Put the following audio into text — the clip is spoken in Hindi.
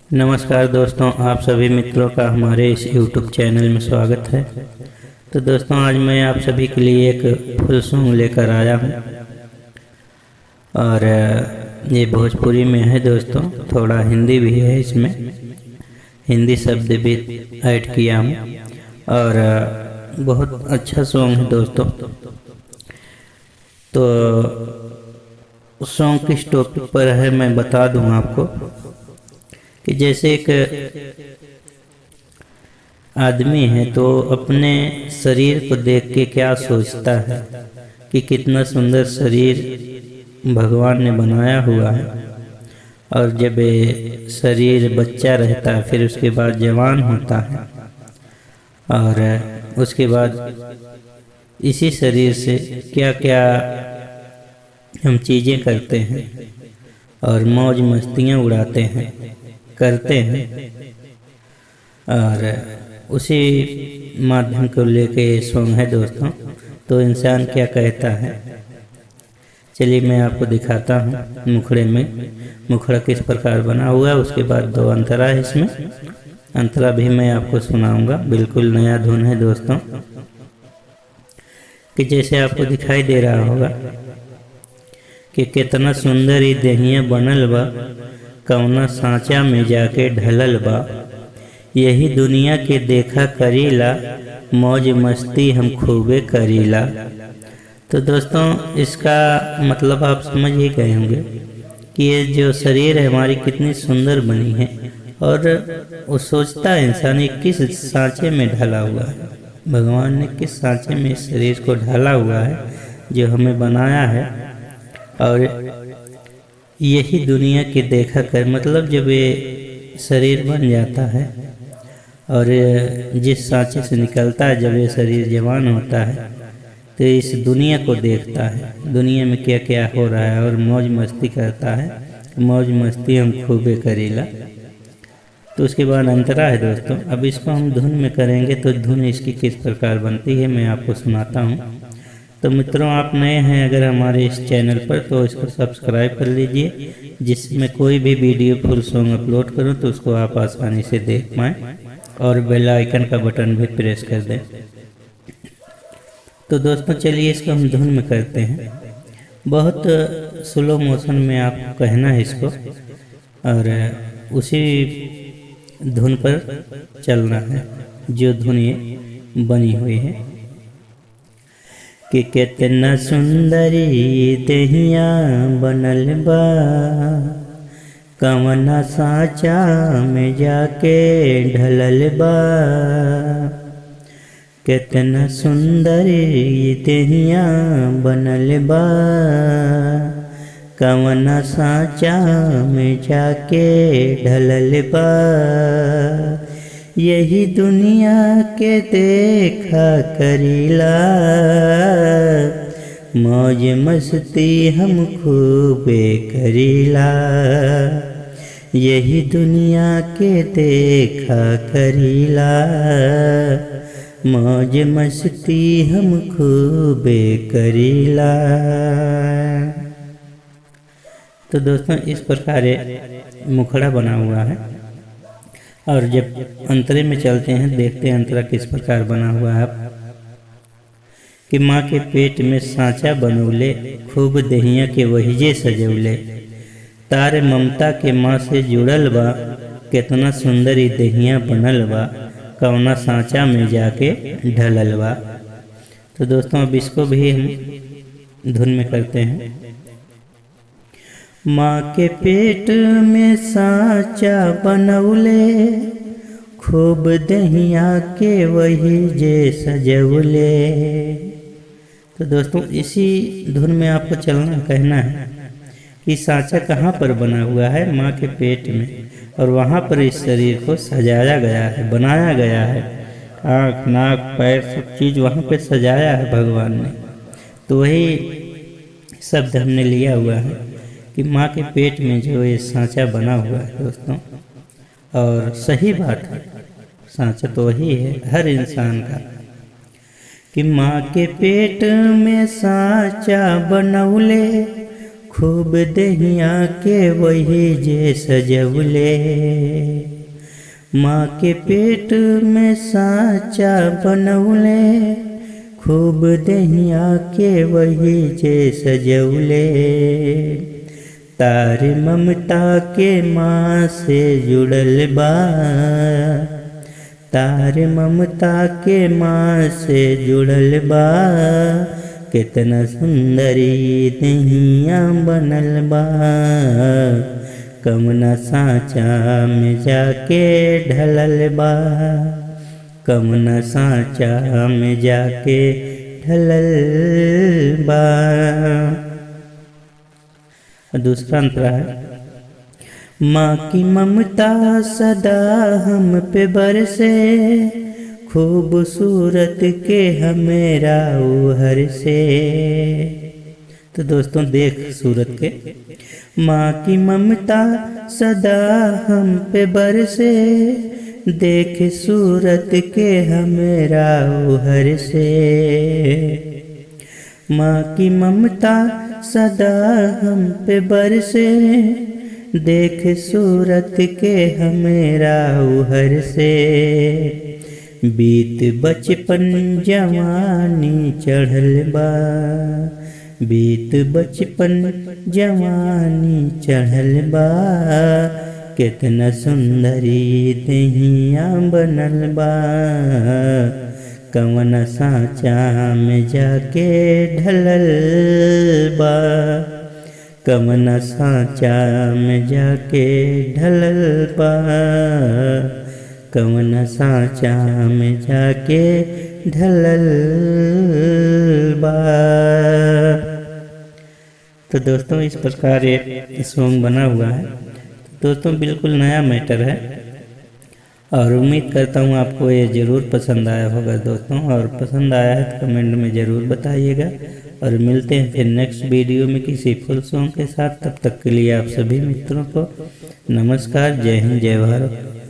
नमस्कार दोस्तों, आप सभी मित्रों का हमारे इस YouTube चैनल में स्वागत है। तो दोस्तों, आज मैं आप सभी के लिए एक फुल सॉन्ग लेकर आया हूँ और ये भोजपुरी में है दोस्तों, थोड़ा हिंदी भी है इसमें, हिंदी शब्द भी ऐड किया हूँ और बहुत अच्छा सॉन्ग है दोस्तों। तो सॉन्ग किस टॉपिक पर है मैं बता दूँ आपको कि जैसे एक आदमी है तो अपने शरीर को देख के क्या सोचता है कि कितना सुंदर शरीर भगवान ने बनाया हुआ है। और जब ये शरीर बच्चा रहता है फिर उसके बाद जवान होता है और उसके बाद इसी शरीर से क्या क्या हम चीज़ें करते हैं और मौज मस्तियाँ उड़ाते हैं करते हैं और उसी माध्यम को लेके ये सॉन्ग है दोस्तों। तो इंसान क्या कहता है, चलिए मैं आपको दिखाता हूँ मुखड़े में मुखड़ा किस प्रकार बना हुआ है। उसके बाद दो अंतरा है, इसमें अंतरा भी मैं आपको सुनाऊंगा। बिल्कुल नया धुन है दोस्तों कि जैसे आपको दिखाई दे रहा होगा कि कितना सुंदर ही देहिया बनल बा, कौना सांचा में जाके ढलल बा, यही दुनिया के देखा करीला, मौज मस्ती हम खूबे करीला। तो दोस्तों, इसका मतलब आप समझ ही गए होंगे कि ये जो शरीर है हमारी कितनी सुंदर बनी है और वो सोचता है इंसान ये किस सांचे में ढला हुआ है, भगवान ने किस सांचे में इस शरीर को ढाला हुआ है जो हमें बनाया है। और यही दुनिया के देखा कर, मतलब जब ये शरीर बन जाता है और जिस सांचे से निकलता है, जब ये शरीर जवान होता है तो इस दुनिया को देखता है, दुनिया में क्या क्या हो रहा है और मौज मस्ती करता है, मौज मस्ती हम खूबे करीला। तो उसके बाद अंतरा है दोस्तों। अब इसको हम धुन में करेंगे तो धुन इसकी किस प्रकार बनती है मैं आपको सुनाता हूँ। तो मित्रों, आप नए हैं अगर हमारे इस चैनल पर तो इसको सब्सक्राइब कर लीजिए, जिसमें कोई भी वीडियो फुल सॉन्ग अपलोड करूं तो उसको आप आसानी से देख पाएँ और बेल आइकन का बटन भी प्रेस कर दें। तो दोस्तों चलिए इसको हम धुन में करते हैं। बहुत स्लो मोशन में आप कहना है इसको और उसी धुन पर चलना है जो धुन ये बनी हुई है कि कितना सुंदरी देहिया बनल बा, कवना सांचा में जाके ढलल बा, कितना सुंदरी देहिया बनल बा, कवना सांचा में जाके ढलल बा, यही दुनिया के देखा करीला, मौज मस्ती हम खूबे करीला, यही दुनिया के देखा करीला, मौज मस्ती हम खूबे करीला। तो दोस्तों इस प्रकार मुखड़ा बना हुआ है और जब अंतरे में चलते हैं देखते हैं अंतरा किस प्रकार बना हुआ है कि माँ के पेट में सांचा बनौले, खूब दहिया के वहीजे सजौले, तारे ममता के माँ से जुड़ल बा, कितना सुंदरी दहिया बनल बा, कौना सांचा में जाके ढलल बा। तो दोस्तों अब इसको भी हम धुन में करते हैं। माँ के पेट में सांचा बनौले, खूब दहिया के वही जे सजौले। तो दोस्तों इसी धुन में आपको चलना कहना है कि सांचा कहाँ पर बना हुआ है, माँ के पेट में, और वहाँ पर इस शरीर को सजाया गया है, बनाया गया है, आँख नाक पैर सब चीज़ वहाँ पे सजाया है भगवान ने। तो वही शब्द हमने लिया हुआ है कि माँ के पेट में जो ये सांचा बना हुआ है दोस्तों। और सही बात है, सांचा तो वही है हर इंसान का कि माँ के पेट में सांचा बनौले, खूब दहिया के वही जे सजवले। माँ के पेट में साँचा बनौले, खूब दहिया के वही जे सजवले। तार ममता के माँ से जुड़ल बा, तार ममता के माँ से जुड़ल बा। कितना सुंदरी दहिया बनल बा, कवना साँचा में जाके ढलल बा, कवना साँचा में जाके ढलल बा। दूसरा अंतरा है, माँ की ममता सदा हम पे बरसे, खूबसूरत के हमेरा हर से। तो दोस्तों देख सूरत के, माँ की ममता सदा हम पे बरसे, देख सूरत के हमेरा हर से। माँ की ममता सदा हम पे बरसे, देख सूरत के हमेरा हर से। बीत बचपन जवानी चढ़ल बा, बीत बचपन जवानी चढ़ल बा। कितना सुंदरी दहिया बनल बा, कवना साँचा में जाके ढलल बा, कवना साँचा में जाके ढलल बा, कवना साँचा में जाके ढलल बा। तो दोस्तों इस प्रकार एक सॉन्ग बना हुआ है। दोस्तों बिल्कुल नया मैटर है और उम्मीद करता हूँ आपको ये ज़रूर पसंद आया होगा दोस्तों। और पसंद आया है तो कमेंट में ज़रूर बताइएगा। और मिलते हैं फिर नेक्स्ट वीडियो में किसी फुल सॉन्ग के साथ। तब तक के लिए आप सभी मित्रों को नमस्कार। जय हिंद, जय भारत।